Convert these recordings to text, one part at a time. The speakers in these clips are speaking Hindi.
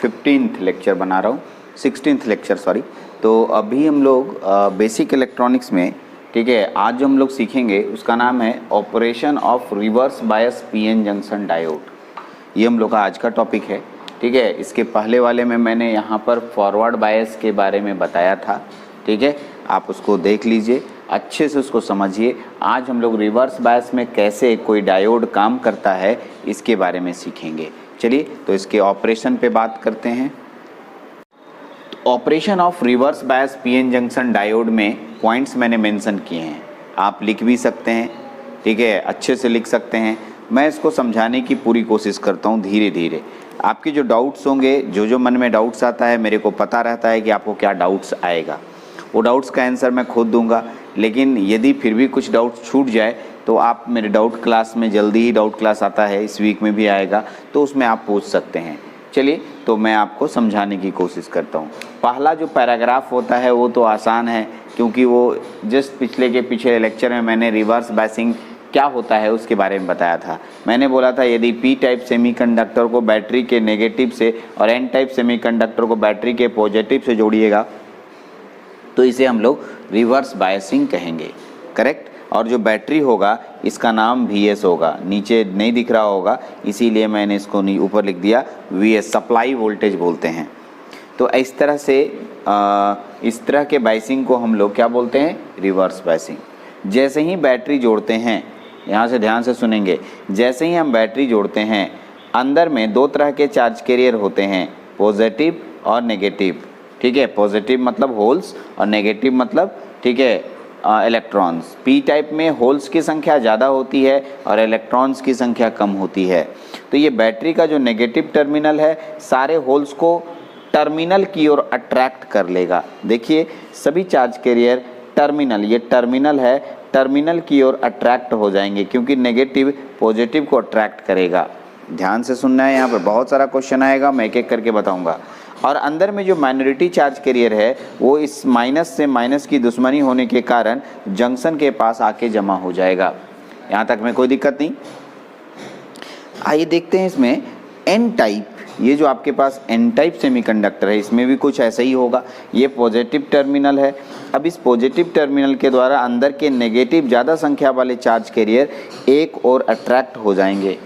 15th लेक्चर बना रहा हूँ, 16th लेक्चर सॉरी। तो अभी हम लोग बेसिक इलेक्ट्रॉनिक्स में, ठीक है, आज जो हम लोग सीखेंगे उसका नाम है operation of reverse bias PN junction diode. ये हम लोग का आज का टॉपिक है, ठीक है। इसके पहले वाले में मैंने यहाँ पर फॉरवर्ड बायस के बारे में बताया था, ठीक है, आप उसको देख लीजिए, अच्छे से उसको समझिए। आज हम लोग रिवर्स बायस में कैसे कोई डायोड काम करता है इसके बारे में सीखेंगे। चलिए तो इसके ऑपरेशन पे बात करते हैं। Operation of reverse bias PN junction diode में पॉइंट्स मैंने मेंशन किए हैं, आप लिख भी सकते हैं, ठीक है, अच्छे से लिख सकते हैं। मैं इसको समझाने की पूरी कोशिश करता हूँ धीरे धीरे। आपके जो डाउट्स होंगे, जो मन में डाउट्स आता है, मेरे को पता रहता है कि आपको क्या डाउट्स आएगा, वो डाउट्स का आंसर मैं खुद दूंगा। लेकिन यदि फिर भी कुछ डाउट्स छूट जाए तो आप मेरे डाउट क्लास में, जल्दी ही डाउट क्लास आता है, इस वीक में भी आएगा, तो उसमें आप पूछ सकते हैं। चलिए तो मैं आपको समझाने की कोशिश करता हूँ। पहला जो पैराग्राफ होता है वो तो आसान है, क्योंकि वो जस्ट पिछले लेक्चर में मैंने रिवर्स बायसिंग क्या होता है उसके बारे में बताया था। मैंने बोला था यदि पी टाइप सेमीकंडक्टर को बैटरी के नेगेटिव से और एन टाइप सेमीकंडक्टर को बैटरी के पॉजिटिव से जोड़िएगा तो इसे हम लोग रिवर्स बायसिंग कहेंगे, करेक्ट। और जो बैटरी होगा इसका नाम VS होगा, नीचे नहीं दिख रहा होगा इसीलिए मैंने इसको ऊपर लिख दिया VS, सप्लाई वोल्टेज बोलते हैं। तो इस तरह से इस तरह के बायसिंग को हम लोग क्या बोलते हैं, रिवर्स बायसिंग। जैसे ही बैटरी जोड़ते हैं, यहाँ से ध्यान से सुनेंगे, जैसे ही हम बैटरी जोड़ते हैं अंदर में दो तरह के चार्ज कैरियर होते हैं, पॉजिटिव और नेगेटिव, ठीक है। पॉजिटिव मतलब होल्स और नेगेटिव मतलब, ठीक है, इलेक्ट्रॉन्स। पी टाइप में होल्स की संख्या ज़्यादा होती है और इलेक्ट्रॉन्स की संख्या कम होती है। तो ये बैटरी का जो नेगेटिव टर्मिनल है सारे होल्स को टर्मिनल की ओर अट्रैक्ट कर लेगा। देखिए सभी चार्ज कैरियर टर्मिनल, ये टर्मिनल है, टर्मिनल की ओर अट्रैक्ट हो जाएंगे क्योंकि नेगेटिव पॉजिटिव को अट्रैक्ट करेगा। ध्यान से सुनना है, यहाँ पर बहुत सारा क्वेश्चन आएगा, मैं एक एक करके बताऊँगा। और अंदर में जो माइनॉरिटी चार्ज कैरियर है वो इस माइनस से माइनस की दुश्मनी होने के कारण जंक्शन के पास आके जमा हो जाएगा। यहाँ तक में कोई दिक्कत नहीं। आइए देखते हैं इसमें एन टाइप, ये जो आपके पास एन टाइप सेमीकंडक्टर है इसमें भी कुछ ऐसा ही होगा। ये पॉजिटिव टर्मिनल है। अब इस पॉजिटिव टर्मिनल के द्वारा अंदर के नेगेटिव ज़्यादा संख्या वाले चार्ज कैरियर एक और अट्रैक्ट हो जाएंगे,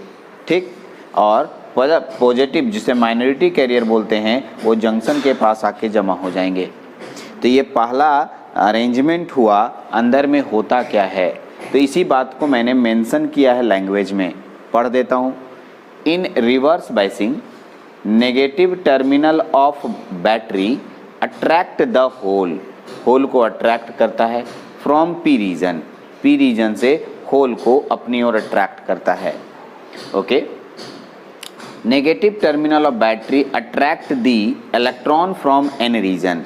ठीक। और पॉजिटिव जिसे माइनॉरिटी कैरियर बोलते हैं वो जंक्शन के पास आके जमा हो जाएंगे। तो ये पहला अरेंजमेंट हुआ। अंदर में होता क्या है तो इसी बात को मैंने मेंशन किया है लैंग्वेज में, पढ़ देता हूँ। In reverse biasing negative terminal of battery attract the hole, hole को अट्रैक्ट करता है from P region, P region से होल को अपनी ओर अट्रैक्ट करता है, okay. Negative terminal of battery attract the electron from N region,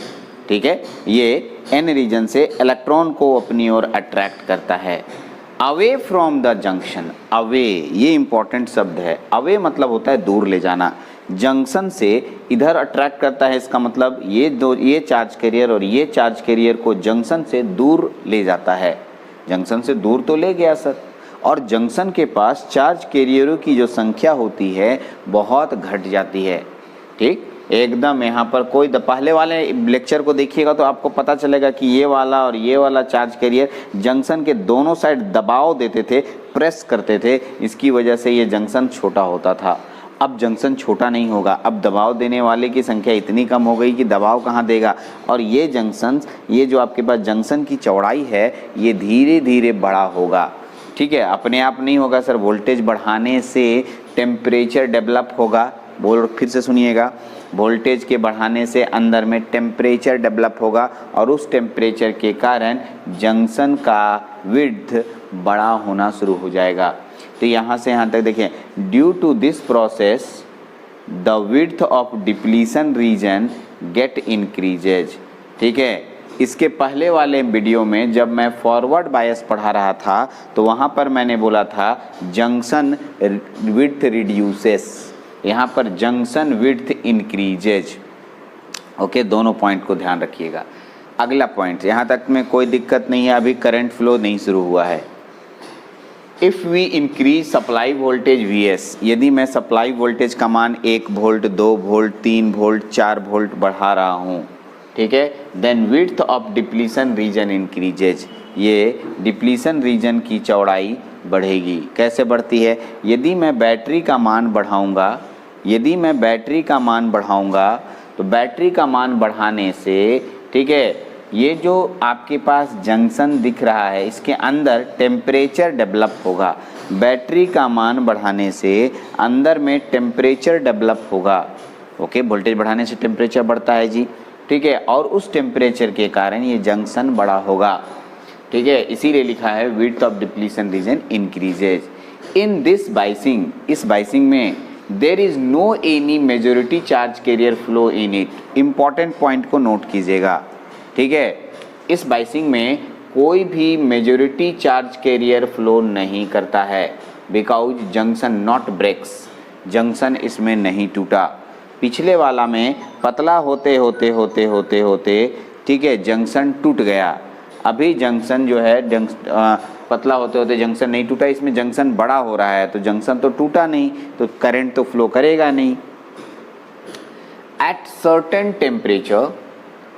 ठीक है, ये एन रीजन से इलेक्ट्रॉन को अपनी ओर अट्रैक्ट करता है। Away from the junction, away ये इंपॉर्टेंट शब्द है। अवे मतलब होता है दूर ले जाना, जंक्शन से इधर अट्रैक्ट करता है, इसका मतलब ये चार्ज कैरियर और ये चार्ज कैरियर को जंक्शन से दूर ले जाता है। जंक्शन से दूर तो ले गया सर, और जंक्शन के पास चार्ज कैरियरों की जो संख्या होती है बहुत घट जाती है, ठीक। एकदम यहाँ पर कोई पहले वाले लेक्चर को देखिएगा तो आपको पता चलेगा कि ये वाला और ये वाला चार्ज कैरियर जंक्शन के दोनों साइड दबाव देते थे, प्रेस करते थे, इसकी वजह से ये जंक्शन छोटा होता था। अब जंक्शन छोटा नहीं होगा, अब दबाव देने वाले की संख्या इतनी कम हो गई कि दबाव कहाँ देगा, और ये जंक्शन, ये जो आपके पास जंक्शन की चौड़ाई है ये धीरे धीरे बड़ा होगा, ठीक है। अपने आप नहीं होगा सर, वोल्टेज बढ़ाने से टेम्परेचर डेवलप होगा। बोल फिर से सुनिएगा, वोल्टेज के बढ़ाने से अंदर में टेम्परेचर डेवलप होगा और उस टेम्परेचर के कारण जंक्शन का विड्थ बड़ा होना शुरू हो जाएगा। तो यहाँ से यहाँ तक देखें, due to this process the width of depletion region get increases, ठीक है। इसके पहले वाले वीडियो में जब मैं फॉरवर्ड बायस पढ़ा रहा था तो वहाँ पर मैंने बोला था जंक्शन विड्थ रिड्यूसेस, यहाँ पर जंक्शन विड्थ इंक्रीजेज, ओके। दोनों पॉइंट को ध्यान रखिएगा। अगला पॉइंट, यहाँ तक में कोई दिक्कत नहीं है, अभी करंट फ्लो नहीं शुरू हुआ है। If we increase supply voltage Vs, यदि मैं सप्लाई वोल्टेज का मान 1 वोल्ट 2 वोल्ट 3 वोल्ट 4 वोल्ट बढ़ा रहा हूँ, ठीक है, then width of depletion region increases, ये डिप्लीशन रीजन की चौड़ाई बढ़ेगी। कैसे बढ़ती है? यदि मैं बैटरी का मान बढ़ाऊँगा, तो बैटरी का मान बढ़ाने से, ठीक है, ये जो आपके पास जंक्शन दिख रहा है इसके अंदर टेम्परेचर डेवलप होगा। बैटरी का मान बढ़ाने से अंदर में टेम्परेचर डेवलप होगा। ओके, वोल्टेज बढ़ाने से टेम्परेचर बढ़ता है जी, ठीक है, और उस टेम्परेचर के कारण ये जंक्शन बड़ा होगा, ठीक है, इसीलिए लिखा है width of depletion region increases. In this biasing, इस बाइसिंग में there is no any majority charge carrier flow in it. Important point को नोट कीजिएगा, ठीक है, इस बाइसिंग में कोई भी मेजॉरिटी चार्ज कैरियर फ्लो नहीं करता है, because junction not breaks, junction इसमें नहीं टूटा। पिछले वाला में पतला होते होते ठीक है जंक्शन टूट गया, अभी जंक्शन जो है पतला होते होते जंक्शन नहीं टूटा, इसमें जंक्शन बड़ा हो रहा है तो जंक्शन तो टूटा नहीं, तो करंट तो फ्लो करेगा नहीं। एट सर्टेन टेम्परेचर,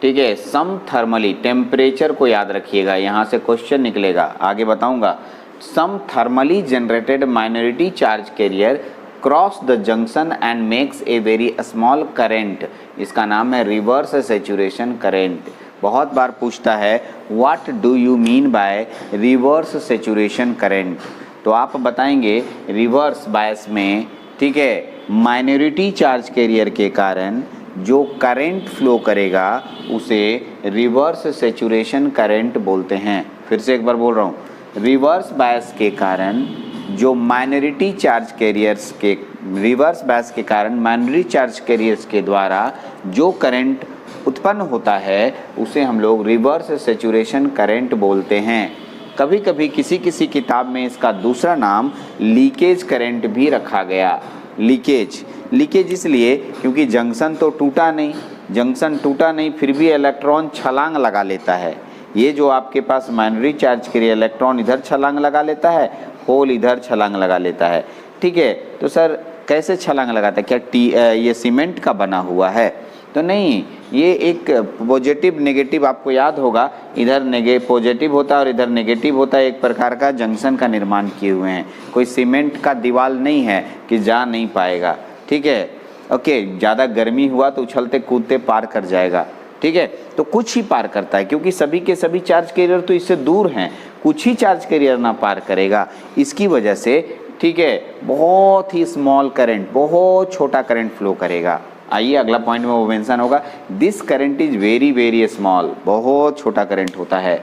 ठीक है, सम थर्मली, टेम्परेचर को याद रखिएगा, यहाँ से क्वेश्चन निकलेगा, आगे बताऊंगा। Some thermally generated minority charge carrier cross the junction and makes a very small current, इसका नाम है रिवर्स सैचुरेशन करेंट। बहुत बार पूछता है what do you mean by reverse saturation current, तो आप बताएंगे रिवर्स बायस में, ठीक है, माइनॉरिटी चार्ज कैरियर के कारण जो करंट फ्लो करेगा उसे रिवर्स सैचुरेशन करंट बोलते हैं। फिर से एक बार बोल रहा हूँ, रिवर्स बायस के कारण जो माइनॉरिटी चार्ज कैरियर्स के, रिवर्स बायस के कारण माइनॉरिटी चार्ज कैरियर्स के द्वारा जो करंट उत्पन्न होता है उसे हम लोग रिवर्स सैचुरेशन करंट बोलते हैं। कभी कभी किसी किसी किताब में इसका दूसरा नाम लीकेज करंट भी रखा गया। लीकेज इसलिए क्योंकि जंक्शन तो टूटा नहीं, फिर भी इलेक्ट्रॉन छलांग लगा लेता है। ये जो आपके पास माइनॉरिटी चार्ज कैरियर इलेक्ट्रॉन इधर छलांग लगा लेता है, होल इधर छलांग लगा लेता है, ठीक है, तो सर कैसे छलांग लगाता है? क्या ये सीमेंट का बना हुआ है? तो नहीं, ये एक पॉजिटिव नेगेटिव, आपको याद होगा, इधर पॉजिटिव होता है और इधर नेगेटिव होता है, एक प्रकार का जंक्शन का निर्माण किए हुए हैं। कोई सीमेंट का दीवार नहीं है कि जा नहीं पाएगा, ठीक है, ओके, ज़्यादा गर्मी हुआ तो उछलते कूदते पार कर जाएगा, ठीक है, तो कुछ ही पार करता है, क्योंकि सभी के सभी चार्ज कैरियर तो इससे दूर हैं, कुछ ही चार्ज कैरियर ना पार करेगा, इसकी वजह से, ठीक है, बहुत ही स्मॉल करंट, बहुत छोटा करंट फ्लो करेगा। आइए अगला पॉइंट में वो मेंशन होगा, this current is very very small, बहुत छोटा करंट होता है।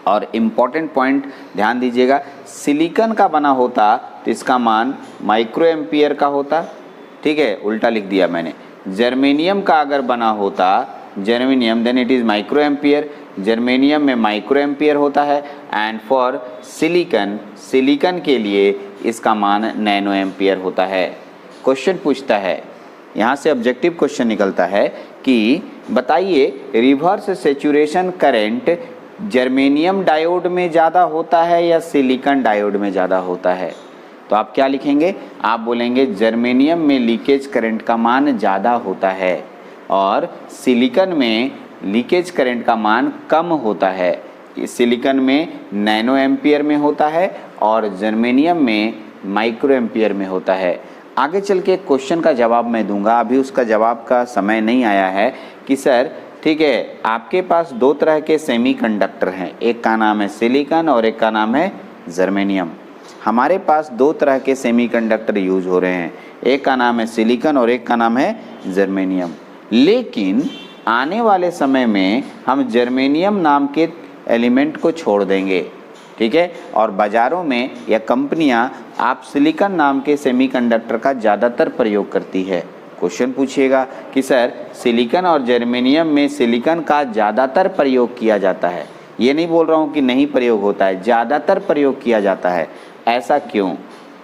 और इम्पॉर्टेंट पॉइंट ध्यान दीजिएगा, सिलिकॉन का बना होता तो इसका मान माइक्रो एम्पियर का होता, ठीक है, उल्टा लिख दिया मैंने। जर्मेनियम का अगर बना होता, germanium, then it is micro ampere, germanium में माइक्रो एम्पियर होता है। एंड फॉर सिलिकॉन के लिए इसका मान नैनो एम्पियर होता है। क्वेश्चन पूछता है, यहाँ से ऑब्जेक्टिव क्वेश्चन निकलता है कि बताइए reverse saturation current germanium diode में ज़्यादा होता है या सिलिकॉन डायोड में ज़्यादा होता है? तो आप क्या लिखेंगे? आप बोलेंगे जर्मेनियम में लीकेज करंट का मान ज़्यादा होता है और सिलिकॉन में लीकेज करंट का मान कम होता है। सिलिकॉन में नैनो एम्पियर में होता है और जर्मेनियम में माइक्रो एम्पियर में होता है। आगे चल के क्वेश्चन का जवाब मैं दूंगा, अभी उसका जवाब का समय नहीं आया है कि सर, ठीक है, आपके पास दो तरह के सेमीकंडक्टर हैं, एक का नाम है सिलिकॉन और एक का नाम है जर्मेनियम। हमारे पास दो तरह के सेमीकंडक्टर यूज हो रहे हैं, एक का नाम है सिलिकॉन और एक का नाम है जर्मेनियम। लेकिन आने वाले समय में हम जर्मेनियम नाम के एलिमेंट को छोड़ देंगे, ठीक है, और बाज़ारों में या कंपनियां आप सिलिकॉन नाम के सेमीकंडक्टर का ज़्यादातर प्रयोग करती है। क्वेश्चन पूछिएगा कि सर सिलिकॉन और जर्मेनियम में सिलिकॉन का ज़्यादातर प्रयोग किया जाता है, ये नहीं बोल रहा हूँ कि नहीं प्रयोग होता है, ज़्यादातर प्रयोग किया जाता है, ऐसा क्यों?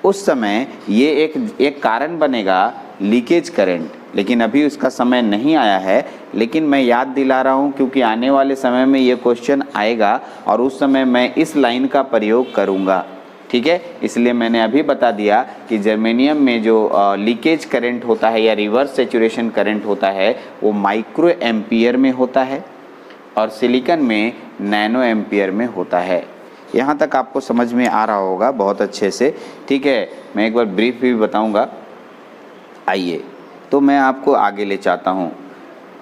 उस समय ये एक कारण बनेगा लीकेज करंट, लेकिन अभी उसका समय नहीं आया है, लेकिन मैं याद दिला रहा हूँ क्योंकि आने वाले समय में ये क्वेश्चन आएगा और उस समय मैं इस लाइन का प्रयोग करूँगा। ठीक है। इसलिए मैंने अभी बता दिया कि जर्मेनियम में जो लीकेज करंट होता है या रिवर्स सेचुरेशन करंट होता है वो माइक्रो एम्पियर में होता है और सिलिकॉन में नैनो एम्पियर में होता है। यहाँ तक आपको समझ में आ रहा होगा बहुत अच्छे से, ठीक है। मैं एक बार ब्रीफ भी बताऊँगा। आइए तो मैं आपको आगे ले चाहता हूँ।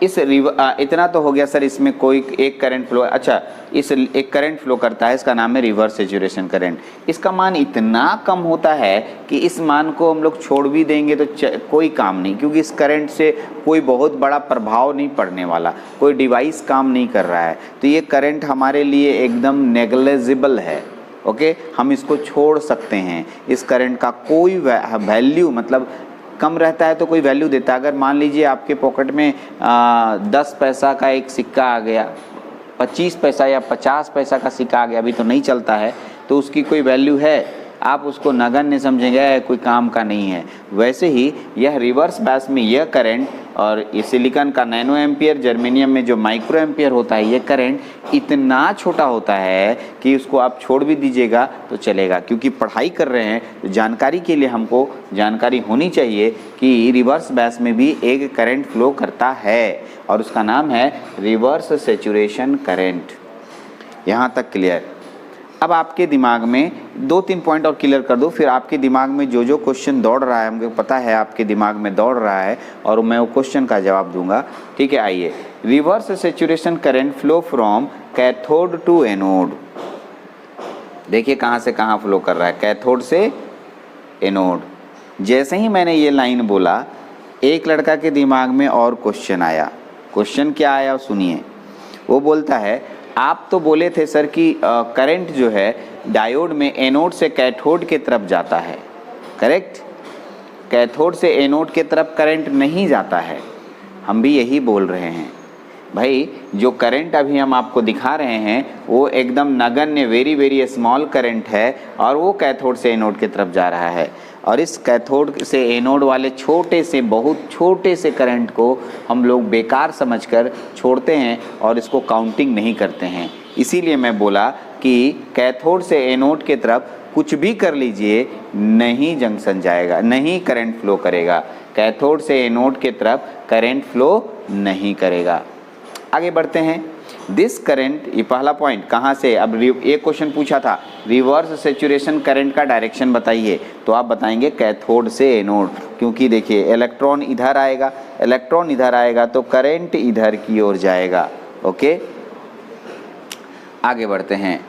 इतना तो हो गया सर, इसमें कोई एक करंट फ्लो, अच्छा इस एक करंट फ्लो करता है, इसका नाम है रिवर्स सेचुरेशन करंट। इसका मान इतना कम होता है कि इस मान को हम लोग छोड़ भी देंगे तो कोई काम नहीं, क्योंकि इस करंट से कोई बहुत बड़ा प्रभाव नहीं पड़ने वाला, कोई डिवाइस काम नहीं कर रहा है, तो ये करंट हमारे लिए एकदम नेग्लिजिबल है। ओके, हम इसको छोड़ सकते हैं। इस करंट का कोई वैल्यू मतलब कम रहता है तो कोई वैल्यू देता है। अगर मान लीजिए आपके पॉकेट में 10 पैसा का एक सिक्का आ गया, 25 पैसा या 50 पैसा का सिक्का आ गया, अभी तो नहीं चलता है, तो उसकी कोई वैल्यू है? आप उसको नगण्य समझेंगे, कोई काम का नहीं है। वैसे ही यह रिवर्स बैस में यह करंट और इस सिलिकॉन का नैनो एम्पियर, जर्मेनियम में जो माइक्रो एम्पियर होता है, ये करंट इतना छोटा होता है कि उसको आप छोड़ भी दीजिएगा तो चलेगा। क्योंकि पढ़ाई कर रहे हैं तो जानकारी के लिए हमको जानकारी होनी चाहिए कि रिवर्स बैस में भी एक करंट फ्लो करता है और उसका नाम है रिवर्स सेचुरेशन करंट। यहाँ तक क्लियर? अब आपके दिमाग में 2-3 पॉइंट और क्लियर कर दो, फिर आपके दिमाग में जो जो क्वेश्चन दौड़ रहा है, मुझे पता है आपके दिमाग में दौड़ रहा है और मैं वो क्वेश्चन का जवाब दूंगा, ठीक है। आइए, reverse saturation current flow from cathode to anode. देखिए कहाँ से कहाँ फ्लो कर रहा है, कैथोड से एनोड। जैसे ही मैंने ये लाइन बोला, एक लड़का के दिमाग में और क्वेश्चन आया। क्वेश्चन क्या आया सुनिए। वो बोलता है, आप तो बोले थे सर कि करंट जो है डायोड में एनोड से कैथोड के तरफ जाता है, करेक्ट? कैथोड से एनोड के तरफ करंट नहीं जाता है। हम भी यही बोल रहे हैं भाई, जो करंट अभी हम आपको दिखा रहे हैं वो एकदम नगण्य, वेरी वेरी स्मॉल करंट है और वो कैथोड से एनोड की तरफ जा रहा है। और इस कैथोड से एनोड वाले छोटे से, बहुत छोटे से करंट को हम लोग बेकार समझकर छोड़ते हैं और इसको काउंटिंग नहीं करते हैं। इसीलिए मैं बोला कि कैथोड से एनोड के तरफ कुछ भी कर लीजिए, नहीं जंक्शन जाएगा, नहीं करंट फ्लो करेगा। कैथोड से एनोड के तरफ करंट फ्लो नहीं करेगा। आगे बढ़ते हैं। दिस करंट, ये पहला पॉइंट कहाँ से, अब एक क्वेश्चन पूछा था रिवर्स सेचुरेशन करंट का डायरेक्शन बताइए, तो आप बताएंगे कैथोड से एनोड, क्योंकि देखिए इलेक्ट्रॉन इधर आएगा, इलेक्ट्रॉन इधर आएगा तो करंट इधर की ओर जाएगा। ओके, आगे बढ़ते हैं।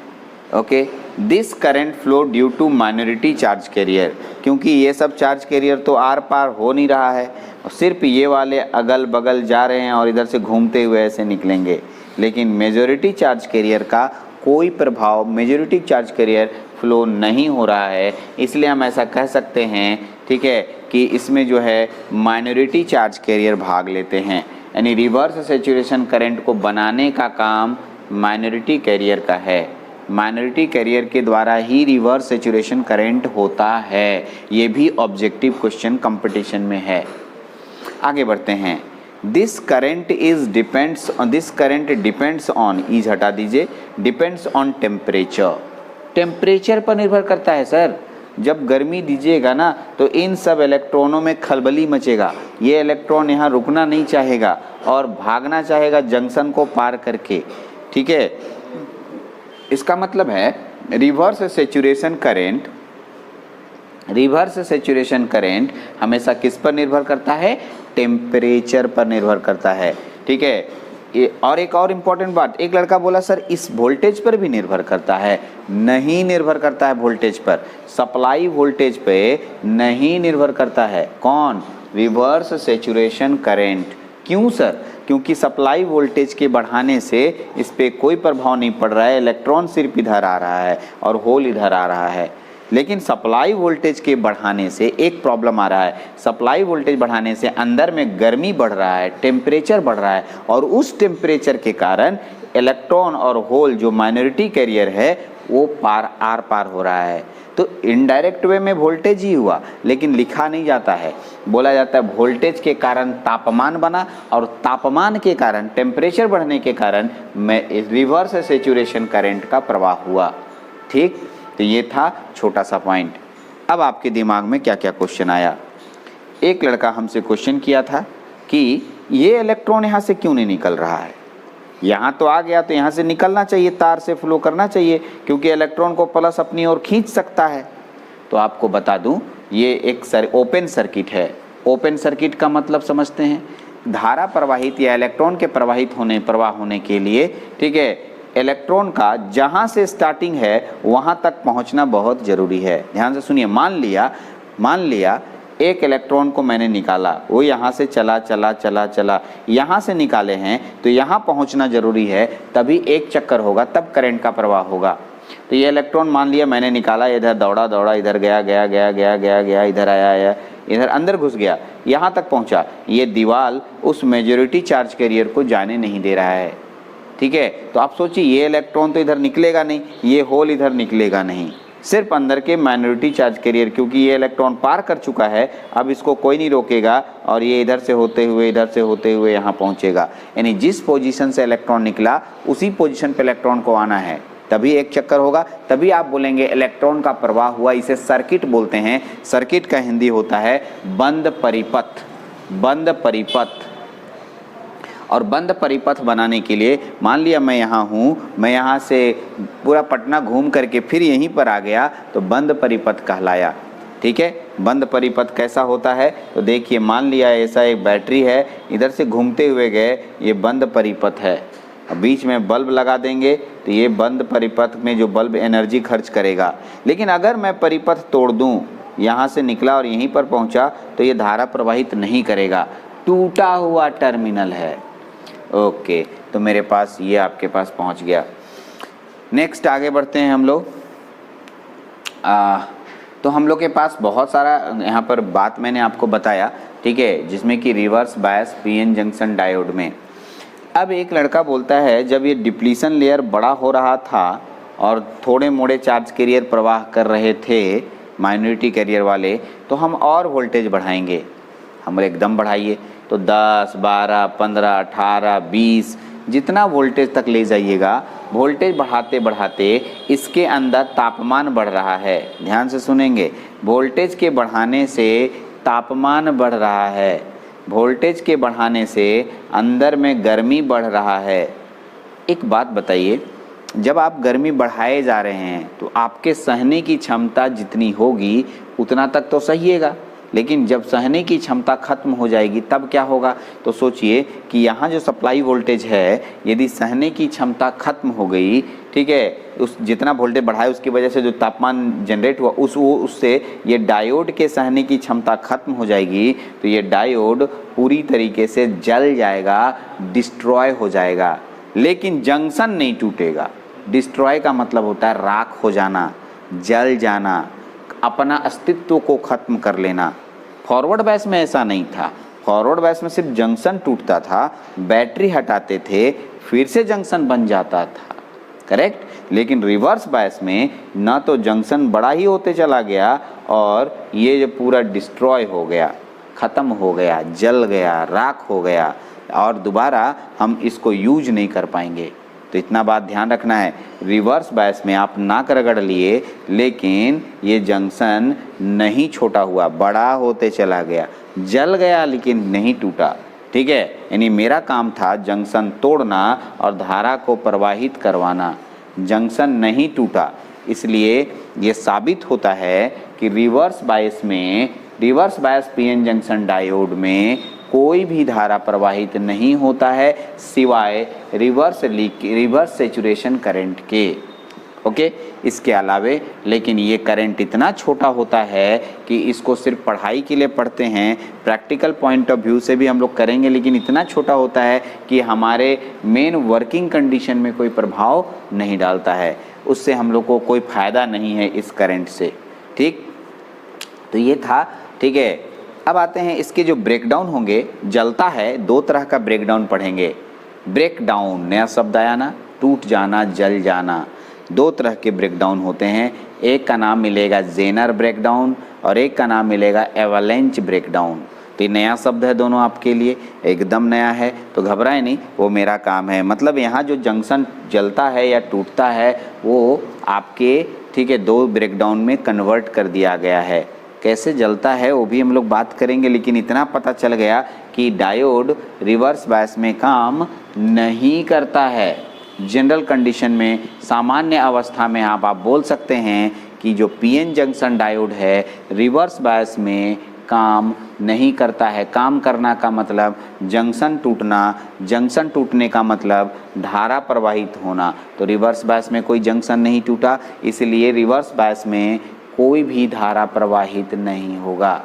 Okay, this current flow due to minority charge carrier, क्योंकि ये सब चार्ज कैरियर तो आर पार हो नहीं रहा है, सिर्फ ये वाले अगल बगल जा रहे हैं और इधर से घूमते हुए ऐसे निकलेंगे। लेकिन मेजॉरिटी चार्ज कैरियर का कोई प्रभाव, मेजॉरिटी चार्ज कैरियर फ्लो नहीं हो रहा है, इसलिए हम ऐसा कह सकते हैं, ठीक है, कि इसमें जो है माइनॉरिटी चार्ज कैरियर भाग लेते हैं। यानी रिवर्स सेचुरेशन करंट को बनाने का काम माइनॉरिटी कैरियर का है। माइनॉरिटी कैरियर के द्वारा ही रिवर्स सेचुरेशन करंट होता है। ये भी ऑब्जेक्टिव क्वेश्चन कंपटीशन में है। आगे बढ़ते हैं। दिस करंट डिपेंड्स ऑन, ईज हटा दीजिए, डिपेंड्स ऑन टेम्परेचर। टेम्परेचर पर निर्भर करता है सर। जब गर्मी दीजिएगा ना तो इन सब इलेक्ट्रॉनों में खलबली मचेगा। ये इलेक्ट्रॉन यहाँ रुकना नहीं चाहेगा और भागना चाहेगा जंक्शन को पार करके, ठीक है। इसका मतलब है रिवर्स सेचुरेशन करंट हमेशा किस पर निर्भर करता है? टेम्परेचर पर निर्भर करता है, ठीक है। और एक और इम्पॉर्टेंट बात, एक लड़का बोला सर इस वोल्टेज पर भी निर्भर करता है। नहीं निर्भर करता है वोल्टेज पर, सप्लाई वोल्टेज पे नहीं निर्भर करता है। कौन? Reverse saturation current. क्यों सर? क्योंकि सप्लाई वोल्टेज के बढ़ाने से इस पर कोई प्रभाव नहीं पड़ रहा है, इलेक्ट्रॉन सिर्फ इधर आ रहा है और होल इधर आ रहा है। लेकिन सप्लाई वोल्टेज के बढ़ाने से एक प्रॉब्लम आ रहा है, सप्लाई वोल्टेज बढ़ाने से अंदर में गर्मी बढ़ रहा है, टेम्परेचर बढ़ रहा है और उस टेम्परेचर के कारण इलेक्ट्रॉन और होल जो माइनॉरिटी कैरियर है वो आर पार हो रहा है। तो इनडायरेक्ट वे में वोल्टेज ही हुआ, लेकिन लिखा नहीं जाता है। बोला जाता है वोल्टेज के कारण तापमान बना और तापमान के कारण, टेम्परेचर बढ़ने के कारण में रिवर्स सेचुरेशन करंट का प्रवाह हुआ, ठीक। तो ये था छोटा सा पॉइंट। अब आपके दिमाग में क्या क्या क्वेश्चन आया। एक लड़का हमसे क्वेश्चन किया था कि ये इलेक्ट्रॉन यहाँ से क्यों नहीं निकल रहा है, यहाँ तो आ गया तो यहाँ से निकलना चाहिए, तार से फ्लो करना चाहिए, क्योंकि इलेक्ट्रॉन को प्लस अपनी ओर खींच सकता है। तो आपको बता दूं ये एक ओपन सर्किट है। ओपन सर्किट का मतलब समझते हैं, धारा प्रवाहित या इलेक्ट्रॉन के प्रवाह होने के लिए, ठीक है, इलेक्ट्रॉन का जहाँ से स्टार्टिंग है वहाँ तक पहुँचना बहुत ज़रूरी है। ध्यान से सुनिए, मान लिया एक इलेक्ट्रॉन को मैंने निकाला, वो यहाँ से चला, यहाँ से निकाले हैं तो यहाँ पहुँचना ज़रूरी है, तभी एक चक्कर होगा, तब करंट का प्रवाह होगा। तो ये इलेक्ट्रॉन मान लिया मैंने निकाला, इधर दौड़ा, इधर गया, इधर आया, इधर अंदर घुस गया, यहाँ तक पहुँचा। ये दीवार उस मेजॉरिटी चार्ज कैरियर को जाने नहीं दे रहा है, ठीक है। तो आप सोचिए ये इलेक्ट्रॉन तो इधर निकलेगा नहीं, ये होल इधर निकलेगा नहीं, सिर्फ अंदर के माइनॉरिटी चार्ज कैरियर, क्योंकि ये इलेक्ट्रॉन पार कर चुका है, अब इसको कोई नहीं रोकेगा और ये इधर से होते हुए यहाँ पहुँचेगा। यानी जिस पोजीशन से इलेक्ट्रॉन निकला उसी पोजीशन पे इलेक्ट्रॉन को आना है, तभी एक चक्कर होगा, तभी आप बोलेंगे इलेक्ट्रॉन का प्रवाह हुआ। इसे सर्किट बोलते हैं। सर्किट का हिंदी होता है बंद परिपथ। और बंद परिपथ बनाने के लिए मान लिया मैं यहाँ हूँ, मैं यहाँ से पूरा पटना घूम करके फिर यहीं पर आ गया तो बंद परिपथ कहलाया, ठीक है। बंद परिपथ कैसा होता है तो देखिए, मान लिया ऐसा एक बैटरी है, इधर से घूमते हुए गए, ये बंद परिपथ है। अब बीच में बल्ब लगा देंगे तो ये बंद परिपथ में जो बल्ब एनर्जी खर्च करेगा। लेकिन अगर मैं परिपथ तोड़ दूँ, यहाँ से निकला और यहीं पर पहुँचा, तो ये धारा प्रवाहित नहीं करेगा, टूटा हुआ टर्मिनल है। ओके, तो मेरे पास ये आपके पास पहुंच गया। नेक्स्ट आगे बढ़ते हैं हम लोग। तो हम लोग के पास बहुत सारा यहाँ पर बात मैंने आपको बताया, ठीक है, जिसमें कि reverse bias PN junction diode में। अब एक लड़का बोलता है जब ये डिप्लीशन लेयर बड़ा हो रहा था और थोड़े मोड़े चार्ज कैरियर प्रवाह कर रहे थे माइनॉरिटी कैरियर वाले, तो हम और वोल्टेज बढ़ाएंगे। हम एकदम बढ़ाइए, तो 10, 12, 15, 18, 20 जितना वोल्टेज तक ले जाइएगा। वोल्टेज बढ़ाते बढ़ाते इसके अंदर तापमान बढ़ रहा है। ध्यान से सुनेंगे, वोल्टेज के बढ़ाने से तापमान बढ़ रहा है, वोल्टेज के बढ़ाने से अंदर में गर्मी बढ़ रहा है। एक बात बताइए, जब आप गर्मी बढ़ाए जा रहे हैं तो आपके सहने की क्षमता जितनी होगी उतना तक तो सहिएगा, लेकिन जब सहने की क्षमता खत्म हो जाएगी तब क्या होगा। तो सोचिए कि यहाँ जो सप्लाई वोल्टेज है, यदि सहने की क्षमता खत्म हो गई, ठीक है, उस जितना वोल्टेज बढ़ाए उसकी वजह से जो तापमान जनरेट हुआ उससे ये डायोड के सहने की क्षमता खत्म हो जाएगी, तो ये डायोड पूरी तरीके से जल जाएगा, डिस्ट्रॉय हो जाएगा, लेकिन जंक्शन नहीं टूटेगा। डिस्ट्रॉय का मतलब होता है राख हो जाना, जल जाना, अपना अस्तित्व को खत्म कर लेना। फॉरवर्ड बायस में ऐसा नहीं था। फॉरवर्ड बायस में सिर्फ जंक्शन टूटता था, बैटरी हटाते थे, फिर से जंक्शन बन जाता था, करेक्ट। लेकिन रिवर्स बायस में ना तो जंक्शन बड़ा ही होते चला गया और ये जो पूरा डिस्ट्रॉय हो गया, ख़त्म हो गया, जल गया, राख हो गया, और दोबारा हम इसको यूज नहीं कर पाएंगे। तो इतना बात ध्यान रखना है, रिवर्स बायस में आप नाक रगड़ लिए, लेकिन ये जंक्शन नहीं छोटा हुआ, बड़ा होते चला गया, जल गया लेकिन नहीं टूटा, ठीक है। यानी मेरा काम था जंक्शन तोड़ना और धारा को प्रवाहित करवाना, जंक्शन नहीं टूटा। इसलिए ये साबित होता है कि reverse bias PN junction diode में कोई भी धारा प्रवाहित नहीं होता है सिवाय रिवर्स सैचुरेशन करंट के, ओके। इसके अलावे लेकिन ये करंट इतना छोटा होता है कि इसको सिर्फ पढ़ाई के लिए पढ़ते हैं, प्रैक्टिकल पॉइंट ऑफ व्यू से भी हम लोग करेंगे, लेकिन इतना छोटा होता है कि हमारे मेन वर्किंग कंडीशन में कोई प्रभाव नहीं डालता है, उससे हम लोग को कोई फ़ायदा नहीं है इस करंट से, ठीक। तो ये था, ठीक है। अब आते हैं इसके जो ब्रेकडाउन होंगे, जलता है, दो तरह का ब्रेकडाउन पढ़ेंगे। ब्रेकडाउन, नया शब्द आया ना, टूट जाना, जल जाना, दो तरह के ब्रेकडाउन होते हैं। एक का नाम मिलेगा जेनर ब्रेकडाउन और एक का नाम मिलेगा एवलेंच ब्रेकडाउन। तो ये नया शब्द है, दोनों आपके लिए एकदम नया है, तो घबराए नहीं, वो मेरा काम है। मतलब यहाँ जो जंक्शन जलता है या टूटता है वो आपके ठीक है, 2 ब्रेकडाउन में कन्वर्ट कर दिया गया है। कैसे जलता है वो भी हम लोग बात करेंगे, लेकिन इतना पता चल गया कि डायोड रिवर्स बायस में काम नहीं करता है। जनरल कंडीशन में, सामान्य अवस्था में आप बोल सकते हैं कि जो पीएन जंक्शन डायोड है रिवर्स बायस में काम नहीं करता है। काम करना का मतलब जंक्शन टूटना, जंक्शन टूटने का मतलब धारा प्रवाहित होना। तो रिवर्स बायस में कोई जंक्शन नहीं टूटा, इसलिए रिवर्स बायस में कोई भी धारा प्रवाहित नहीं होगा।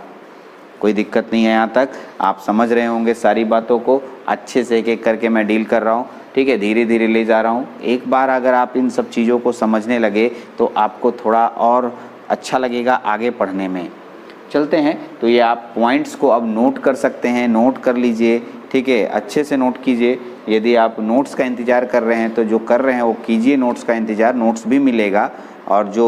कोई दिक्कत नहीं है, यहाँ तक आप समझ रहे होंगे सारी बातों को। अच्छे से एक एक करके मैं डील कर रहा हूँ, ठीक है, धीरे धीरे ले जा रहा हूँ। एक बार अगर आप इन सब चीज़ों को समझने लगे तो आपको थोड़ा और अच्छा लगेगा आगे पढ़ने में। चलते हैं, तो ये आप पॉइंट्स को अब नोट कर सकते हैं, नोट कर लीजिए, ठीक है, अच्छे से नोट कीजिए। यदि आप नोट्स का इंतज़ार कर रहे हैं तो जो कर रहे हैं वो कीजिए नोट्स का इंतज़ार, नोट्स भी मिलेगा। और जो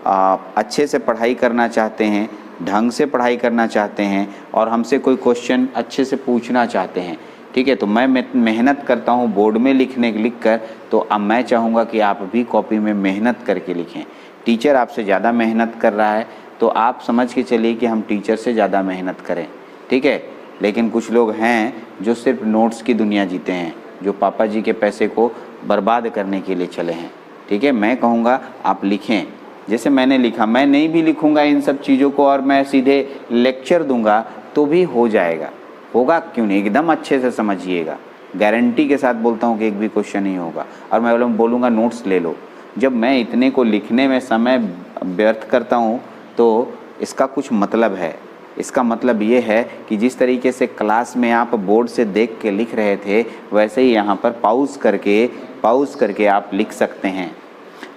अच्छे से पढ़ाई करना चाहते हैं, ढंग से पढ़ाई करना चाहते हैं और हमसे कोई क्वेश्चन अच्छे से पूछना चाहते हैं, ठीक है, तो मैं मेहनत करता हूँ बोर्ड में लिख कर, तो अब मैं चाहूँगा कि आप भी कॉपी में मेहनत करके लिखें। टीचर आपसे ज़्यादा मेहनत कर रहा है तो आप समझ के चलिए कि हम टीचर से ज़्यादा मेहनत करें, ठीक है। लेकिन कुछ लोग हैं जो सिर्फ नोट्स की दुनिया जीते हैं, जो पापा जी के पैसे को बर्बाद करने के लिए चले हैं, ठीक है। मैं कहूँगा आप लिखें जैसे मैंने लिखा। मैं नहीं भी लिखूँगा इन सब चीज़ों को और मैं सीधे लेक्चर दूंगा तो भी हो जाएगा, होगा क्यों नहीं, एकदम अच्छे से समझिएगा। गारंटी के साथ बोलता हूँ कि एक भी क्वेश्चन नहीं होगा। और मैं बोलूँगा नोट्स ले लो। जब मैं इतने को लिखने में समय व्यर्थ करता हूँ तो इसका कुछ मतलब है। इसका मतलब ये है कि जिस तरीके से क्लास में आप बोर्ड से देख के लिख रहे थे, वैसे ही यहाँ पर पॉज करके आप लिख सकते हैं।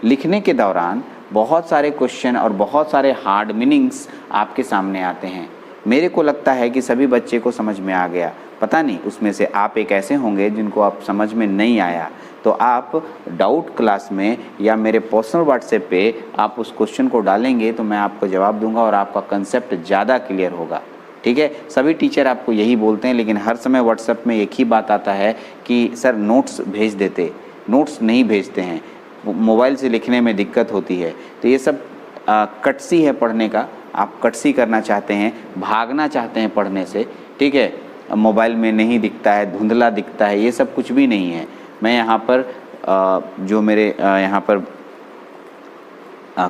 लिखने के दौरान बहुत सारे क्वेश्चन और बहुत सारे हार्ड मीनिंग्स आपके सामने आते हैं। मेरे को लगता है कि सभी बच्चे को समझ में आ गया, पता नहीं उसमें से आप एक ऐसे होंगे जिनको आप समझ में नहीं आया। तो आप डाउट क्लास में या मेरे पर्सनल व्हाट्सएप पे आप उस क्वेश्चन को डालेंगे तो मैं आपको जवाब दूंगा और आपका कंसेप्ट ज़्यादा क्लियर होगा, ठीक है। सभी टीचर आपको यही बोलते हैं, लेकिन हर समय व्हाट्सएप में एक ही बात आता है कि सर नोट्स भेज देते, नोट्स नहीं भेजते हैं, मोबाइल से लिखने में दिक्कत होती है। तो ये सब कटसी है पढ़ने का। आप कटसी करना चाहते हैं, भागना चाहते हैं पढ़ने से, ठीक है, मोबाइल में नहीं दिखता है, धुंधला दिखता है, ये सब कुछ भी नहीं है। मैं यहाँ पर जो मेरे यहाँ पर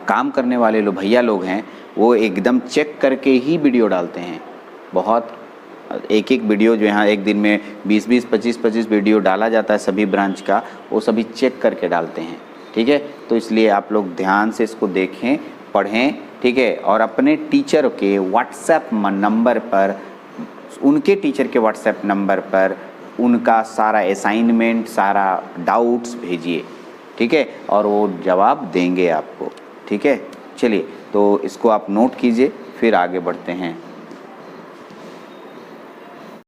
काम करने वाले भैया लोग हैं वो एकदम चेक करके ही वीडियो डालते हैं। बहुत एक वीडियो जो यहाँ एक दिन में 20-20, 25-25 वीडियो डाला जाता है सभी ब्रांच का, वो सभी चेक करके डालते हैं, ठीक है। तो इसलिए आप लोग ध्यान से इसको देखें, पढ़ें, ठीक है। और अपने टीचर के व्हाट्सएप नंबर पर, उनके टीचर के व्हाट्सएप नंबर पर उनका सारा असाइनमेंट, सारा डाउट्स भेजिए, ठीक है, और वो जवाब देंगे आपको, ठीक है। चलिए, तो इसको आप नोट कीजिए, फिर आगे बढ़ते हैं।